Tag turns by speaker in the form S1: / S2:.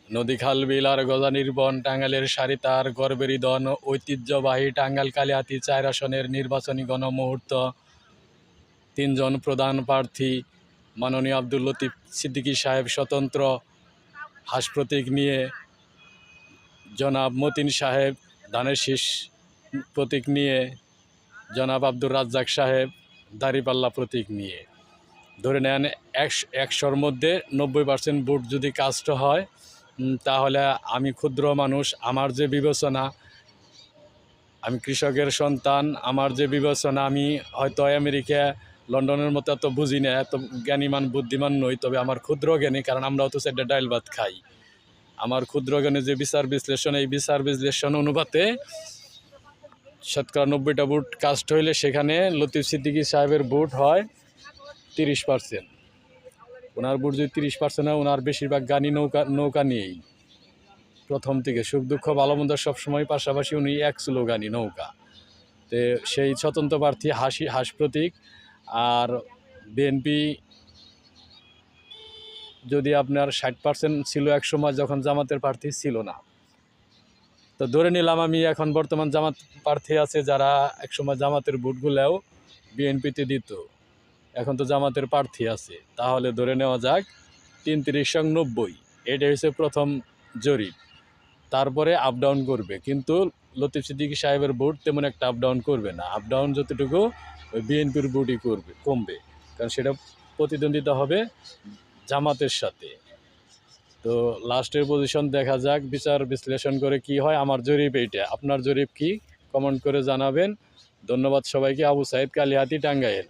S1: নদী খাল বিল আর গজানির বন, টাঙ্গাইলের সারি তার গর্বেরই দন। ঐতিহ্যবাহী টাঙ্গাইল কালিহাতী ৪ আসনের নির্বাচনী গণমুহূর্ত। ৩ জন প্রধান প্রার্থী মাননীয় আব্দুল লতিফ সিদ্দিকী সাহেব স্বতন্ত্র হাঁস প্রতীক নিয়ে, জনাব মতিন সাহেব ধানের শীষ প্রতীক নিয়ে, জনাব আব্দুর রাজ্জাক সাহেব দাঁড়িপাল্লা প্রতীক নিয়ে। ধরে নেন ১০০-র মধ্যে ৯০% ভোট যদি কাস্ট হয়, তাহলে আমি ক্ষুদ্র মানুষ, আমার যে বিবেচনা, আমি কৃষকের সন্তান, আমার যে বিবেচনা, আমি হয়তো আমেরিকা লন্ডনের মতো এত বুঝি না, এত জ্ঞানীমান বুদ্ধিমান নই, তবে আমার ক্ষুদ্র জ্ঞানী, কারণ আমরাও তো সেটা ডাইল ভাত খাই। আমার ক্ষুদ্র জ্ঞানে যে বিচার বিশ্লেষণ, এই বিচার বিশ্লেষণ অনুপাতে শতকরা ৯০টা ভোট কাস্ট হইলে সেখানে লতিফ সিদ্দিকী সাহেবের ভোট হয় ৩০%। ওনার ভোট যদি ৩০% হয়, ওনার বেশিরভাগ গানই নৌকা নিয়েই। প্রথম থেকে সুখ দুঃখ ভালো মন্দ সবসময় পাশাপাশি উনি এক স্লোগানই নৌকা। তো সেই স্বতন্ত্র প্রার্থী হাঁস প্রতীক। আর বিএনপি যদি আপনার ৬০% ছিল এক সময়, যখন জামাতের প্রার্থী ছিল না, তো ধরে নিলাম আমি এখন বর্তমান জামাত প্রার্থী আছে যারা একসময় জামাতের ভোটগুলোও বিএনপিতে দিত, এখন তো জামাতের প্রার্থী আছে, তাহলে ধরে নেওয়া যাক ৩৩-৯০। এটা হচ্ছে প্রথম জরিপ। তারপরে আপ ডাউন করবে, কিন্তু লতিফ সিদ্দিকী সাহেবের ভোট তেমন একটা আপ ডাউন করবে না। আপ ডাউন যতটুকু ওই বিএনপির ভোটই কমবে, কারণ সেটা প্রতিদ্বন্দ্বিতা হবে জামাতের সাথে। তো লাস্টের পজিশন দেখা যাক, বিচার বিশ্লেষণ করে কি হয়। আমার জরিপ এইটা, আপনার জরিপ কি কমেন্ট করে জানাবেন। ধন্যবাদ সবাইকে। আবু সাইদ, কালিহাতী, টাঙ্গাইল।